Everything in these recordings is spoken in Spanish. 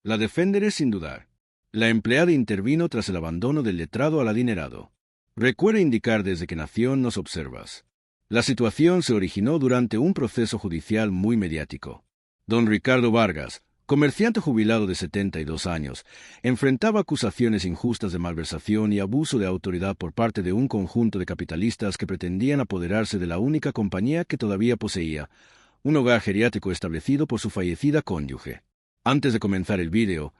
La defenderé sin dudar. La empleada intervino tras el abandono del letrado al adinerado. Recuerda indicar desde que nació nos observas. La situación se originó durante un proceso judicial muy mediático. Don Ricardo Vargas, comerciante jubilado de 72 años, enfrentaba acusaciones injustas de malversación y abuso de autoridad por parte de un conjunto de capitalistas que pretendían apoderarse de la única compañía que todavía poseía, un hogar geriátrico establecido por su fallecida cónyuge. Antes de comenzar el vídeo,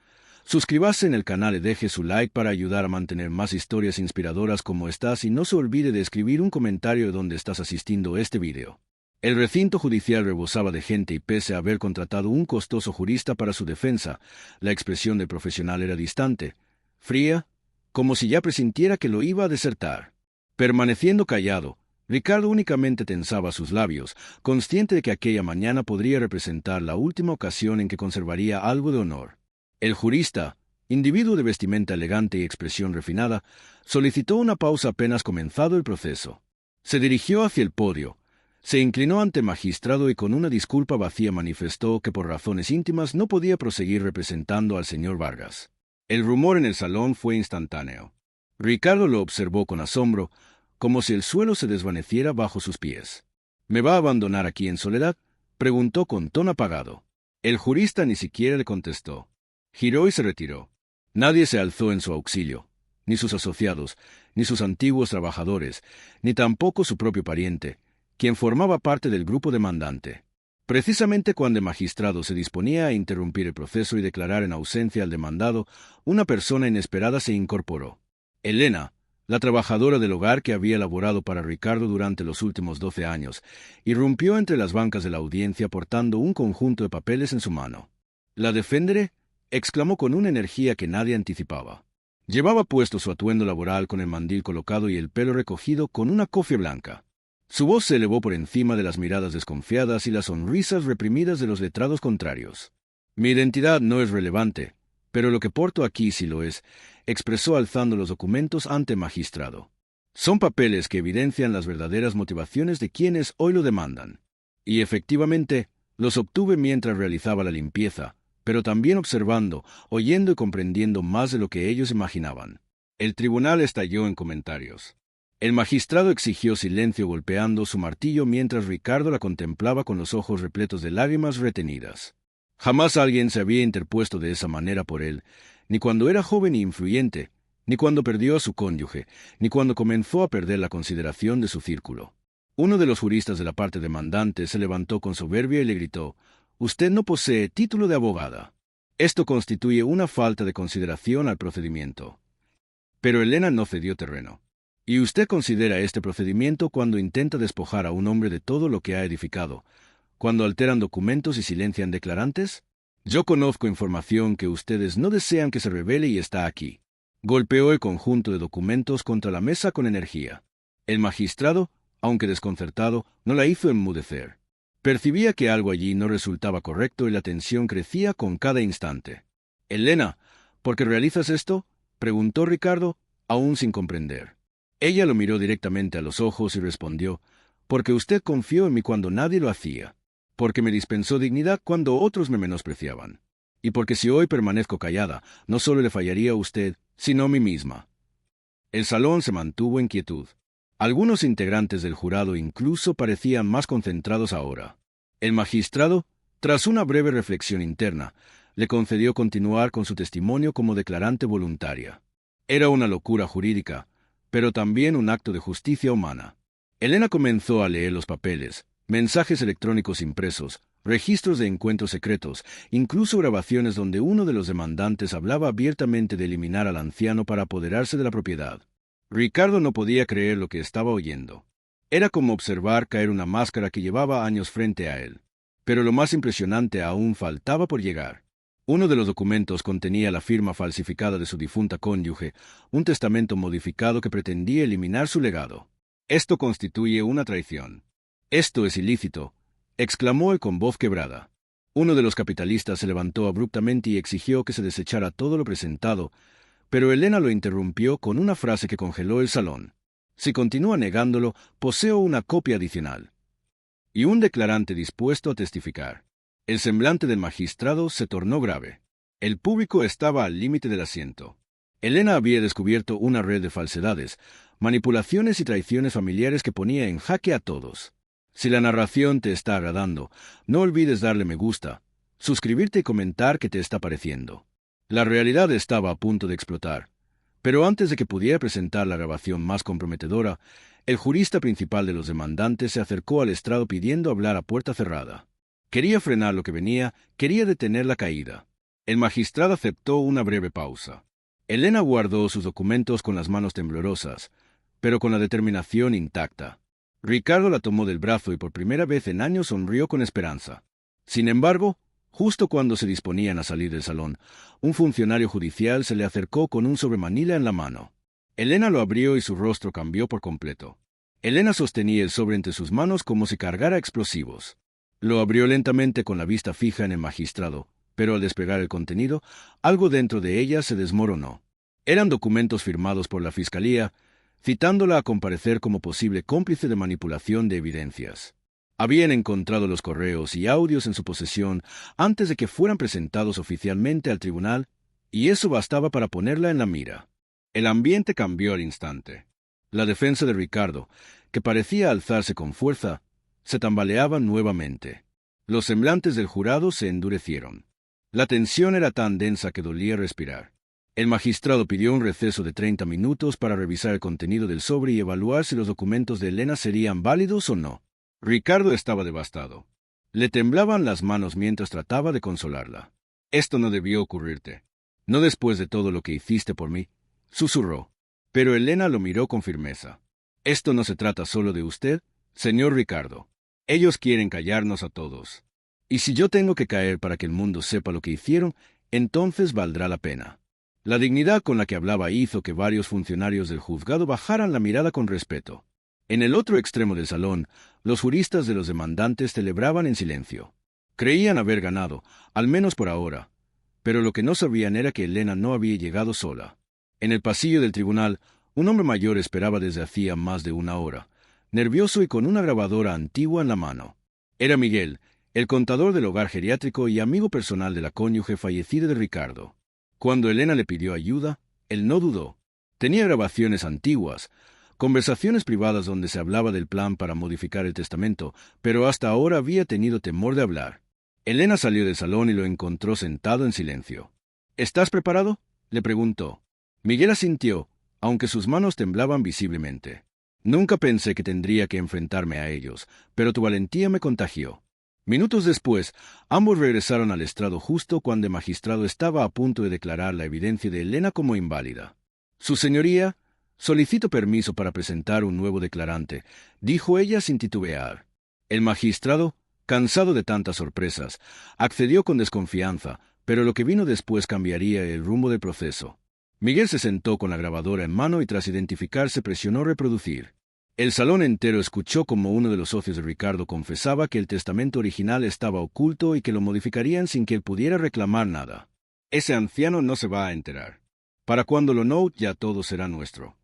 suscríbase en el canal y deje su like para ayudar a mantener más historias inspiradoras como estas y no se olvide de escribir un comentario de dónde estás asistiendo a este vídeo. El recinto judicial rebosaba de gente y pese a haber contratado un costoso jurista para su defensa, la expresión del profesional era distante, fría, como si ya presintiera que lo iba a desertar. Permaneciendo callado, Ricardo únicamente tensaba sus labios, consciente de que aquella mañana podría representar la última ocasión en que conservaría algo de honor. El jurista, individuo de vestimenta elegante y expresión refinada, solicitó una pausa apenas comenzado el proceso. Se dirigió hacia el podio, se inclinó ante el magistrado y con una disculpa vacía manifestó que por razones íntimas no podía proseguir representando al señor Vargas. El rumor en el salón fue instantáneo. Ricardo lo observó con asombro, como si el suelo se desvaneciera bajo sus pies. ¿Me va a abandonar aquí en soledad?, preguntó con tono apagado. El jurista ni siquiera le contestó. Giró y se retiró. Nadie se alzó en su auxilio, ni sus asociados, ni sus antiguos trabajadores, ni tampoco su propio pariente, quien formaba parte del grupo demandante. Precisamente cuando el magistrado se disponía a interrumpir el proceso y declarar en ausencia al demandado, una persona inesperada se incorporó. Elena, la trabajadora del hogar que había laborado para Ricardo durante los últimos 12 años, irrumpió entre las bancas de la audiencia portando un conjunto de papeles en su mano. «¿La defenderé?», exclamó con una energía que nadie anticipaba. Llevaba puesto su atuendo laboral con el mandil colocado y el pelo recogido con una cofia blanca. Su voz se elevó por encima de las miradas desconfiadas y las sonrisas reprimidas de los letrados contrarios. «Mi identidad no es relevante, pero lo que porto aquí sí lo es», expresó alzando los documentos ante el magistrado. «Son papeles que evidencian las verdaderas motivaciones de quienes hoy lo demandan. Y efectivamente, los obtuve mientras realizaba la limpieza, pero también observando, oyendo y comprendiendo más de lo que ellos imaginaban». El tribunal estalló en comentarios. El magistrado exigió silencio golpeando su martillo mientras Ricardo la contemplaba con los ojos repletos de lágrimas retenidas. Jamás alguien se había interpuesto de esa manera por él, ni cuando era joven e influyente, ni cuando perdió a su cónyuge, ni cuando comenzó a perder la consideración de su círculo. Uno de los juristas de la parte demandante se levantó con soberbia y le gritó: «Usted no posee título de abogada. Esto constituye una falta de consideración al procedimiento». Pero Elena no cedió terreno. «¿Y usted considera este procedimiento cuando intenta despojar a un hombre de todo lo que ha edificado, cuando alteran documentos y silencian declarantes? Yo conozco información que ustedes no desean que se revele y está aquí». Golpeó el conjunto de documentos contra la mesa con energía. El magistrado, aunque desconcertado, no la hizo enmudecer. Percibía que algo allí no resultaba correcto y la tensión crecía con cada instante. «Elena, ¿por qué realizas esto?», preguntó Ricardo, aún sin comprender. Ella lo miró directamente a los ojos y respondió: «Porque usted confió en mí cuando nadie lo hacía, porque me dispensó dignidad cuando otros me menospreciaban, y porque si hoy permanezco callada, no solo le fallaría a usted, sino a mí misma». El salón se mantuvo en quietud. Algunos integrantes del jurado incluso parecían más concentrados ahora. El magistrado, tras una breve reflexión interna, le concedió continuar con su testimonio como declarante voluntaria. Era una locura jurídica, pero también un acto de justicia humana. Elena comenzó a leer los papeles, mensajes electrónicos impresos, registros de encuentros secretos, incluso grabaciones donde uno de los demandantes hablaba abiertamente de eliminar al anciano para apoderarse de la propiedad. Ricardo no podía creer lo que estaba oyendo. Era como observar caer una máscara que llevaba años frente a él. Pero lo más impresionante aún faltaba por llegar. Uno de los documentos contenía la firma falsificada de su difunta cónyuge, un testamento modificado que pretendía eliminar su legado. «Esto constituye una traición. Esto es ilícito», exclamó él con voz quebrada. Uno de los capitalistas se levantó abruptamente y exigió que se desechara todo lo presentado, pero Elena lo interrumpió con una frase que congeló el salón. «Si continúa negándolo, poseo una copia adicional». Y un declarante dispuesto a testificar. El semblante del magistrado se tornó grave. El público estaba al límite del asiento. Elena había descubierto una red de falsedades, manipulaciones y traiciones familiares que ponía en jaque a todos. Si la narración te está agradando, no olvides darle me gusta, suscribirte y comentar qué te está pareciendo. La realidad estaba a punto de explotar, pero antes de que pudiera presentar la grabación más comprometedora, el jurista principal de los demandantes se acercó al estrado pidiendo hablar a puerta cerrada. Quería frenar lo que venía, quería detener la caída. El magistrado aceptó una breve pausa. Elena guardó sus documentos con las manos temblorosas, pero con la determinación intacta. Ricardo la tomó del brazo y por primera vez en años sonrió con esperanza. Sin embargo, justo cuando se disponían a salir del salón, un funcionario judicial se le acercó con un sobremanila en la mano. Elena lo abrió y su rostro cambió por completo. Elena sostenía el sobre entre sus manos como si cargara explosivos. Lo abrió lentamente con la vista fija en el magistrado, pero al despegar el contenido, algo dentro de ella se desmoronó. Eran documentos firmados por la Fiscalía, citándola a comparecer como posible cómplice de manipulación de evidencias. Habían encontrado los correos y audios en su posesión antes de que fueran presentados oficialmente al tribunal, y eso bastaba para ponerla en la mira. El ambiente cambió al instante. La defensa de Ricardo, que parecía alzarse con fuerza, se tambaleaba nuevamente. Los semblantes del jurado se endurecieron. La tensión era tan densa que dolía respirar. El magistrado pidió un receso de 30 minutos para revisar el contenido del sobre y evaluar si los documentos de Elena serían válidos o no. Ricardo estaba devastado. Le temblaban las manos mientras trataba de consolarla. «Esto no debió ocurrirte. No después de todo lo que hiciste por mí», susurró. Pero Elena lo miró con firmeza. «Esto no se trata solo de usted, señor Ricardo. Ellos quieren callarnos a todos. Y si yo tengo que caer para que el mundo sepa lo que hicieron, entonces valdrá la pena». La dignidad con la que hablaba hizo que varios funcionarios del juzgado bajaran la mirada con respeto. En el otro extremo del salón, los juristas de los demandantes celebraban en silencio. Creían haber ganado, al menos por ahora, pero lo que no sabían era que Elena no había llegado sola. En el pasillo del tribunal, un hombre mayor esperaba desde hacía más de una hora, nervioso y con una grabadora antigua en la mano. Era Miguel, el contador del hogar geriátrico y amigo personal de la cónyuge fallecida de Ricardo. Cuando Elena le pidió ayuda, él no dudó. Tenía grabaciones antiguas, conversaciones privadas donde se hablaba del plan para modificar el testamento, pero hasta ahora había tenido temor de hablar. Elena salió del salón y lo encontró sentado en silencio. «¿Estás preparado?», le preguntó. Miguel asintió, aunque sus manos temblaban visiblemente. «Nunca pensé que tendría que enfrentarme a ellos, pero tu valentía me contagió». Minutos después, ambos regresaron al estrado justo cuando el magistrado estaba a punto de declarar la evidencia de Elena como inválida. «Su señoría, solicito permiso para presentar un nuevo declarante», dijo ella sin titubear. El magistrado, cansado de tantas sorpresas, accedió con desconfianza, pero lo que vino después cambiaría el rumbo del proceso. Miguel se sentó con la grabadora en mano y tras identificarse presionó reproducir. El salón entero escuchó como uno de los socios de Ricardo confesaba que el testamento original estaba oculto y que lo modificarían sin que él pudiera reclamar nada. «Ese anciano no se va a enterar. Para cuando lo note ya todo será nuestro».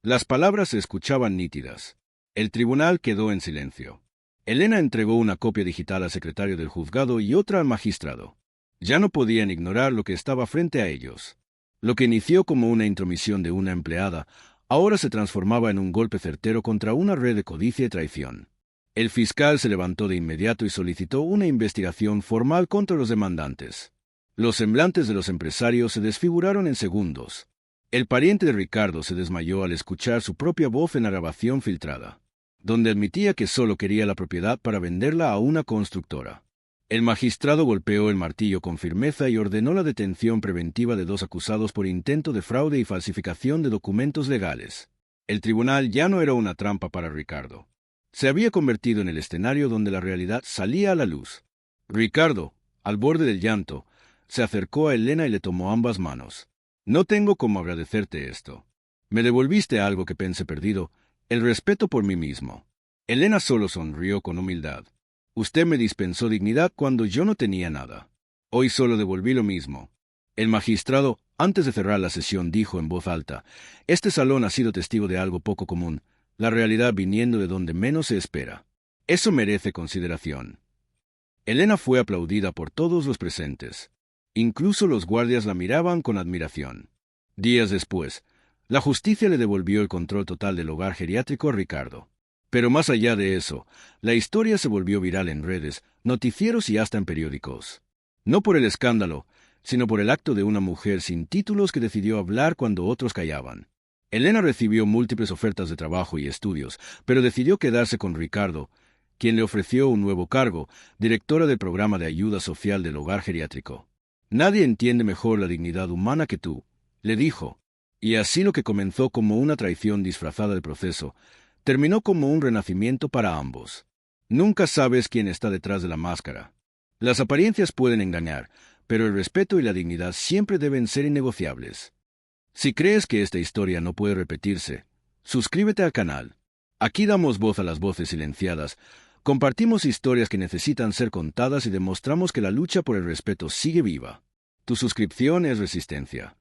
Las palabras se escuchaban nítidas. El tribunal quedó en silencio. Elena entregó una copia digital al secretario del juzgado y otra al magistrado. Ya no podían ignorar lo que estaba frente a ellos. Lo que inició como una intromisión de una empleada, ahora se transformaba en un golpe certero contra una red de codicia y traición. El fiscal se levantó de inmediato y solicitó una investigación formal contra los demandantes. Los semblantes de los empresarios se desfiguraron en segundos. El pariente de Ricardo se desmayó al escuchar su propia voz en la grabación filtrada, donde admitía que solo quería la propiedad para venderla a una constructora. El magistrado golpeó el martillo con firmeza y ordenó la detención preventiva de 2 acusados por intento de fraude y falsificación de documentos legales. El tribunal ya no era una trampa para Ricardo. Se había convertido en el escenario donde la realidad salía a la luz. Ricardo, al borde del llanto, se acercó a Elena y le tomó ambas manos. «No tengo cómo agradecerte esto. Me devolviste algo que pensé perdido, el respeto por mí mismo». Elena solo sonrió con humildad. «Usted me dispensó dignidad cuando yo no tenía nada. Hoy solo devolví lo mismo». El magistrado, antes de cerrar la sesión, dijo en voz alta: «Este salón ha sido testigo de algo poco común, la realidad viniendo de donde menos se espera. Eso merece consideración». Elena fue aplaudida por todos los presentes. Incluso los guardias la miraban con admiración. Días después, la justicia le devolvió el control total del hogar geriátrico a Ricardo. Pero más allá de eso, la historia se volvió viral en redes, noticieros y hasta en periódicos. No por el escándalo, sino por el acto de una mujer sin títulos que decidió hablar cuando otros callaban. Elena recibió múltiples ofertas de trabajo y estudios, pero decidió quedarse con Ricardo, quien le ofreció un nuevo cargo, directora del programa de ayuda social del hogar geriátrico. Nadie entiende mejor la dignidad humana que tú, le dijo. Y así lo que comenzó como una traición disfrazada de proceso, terminó como un renacimiento para ambos. Nunca sabes quién está detrás de la máscara. Las apariencias pueden engañar, pero el respeto y la dignidad siempre deben ser innegociables. Si crees que esta historia no puede repetirse, suscríbete al canal. Aquí damos voz a las voces silenciadas, compartimos historias que necesitan ser contadas y demostramos que la lucha por el respeto sigue viva. Tu suscripción es resistencia.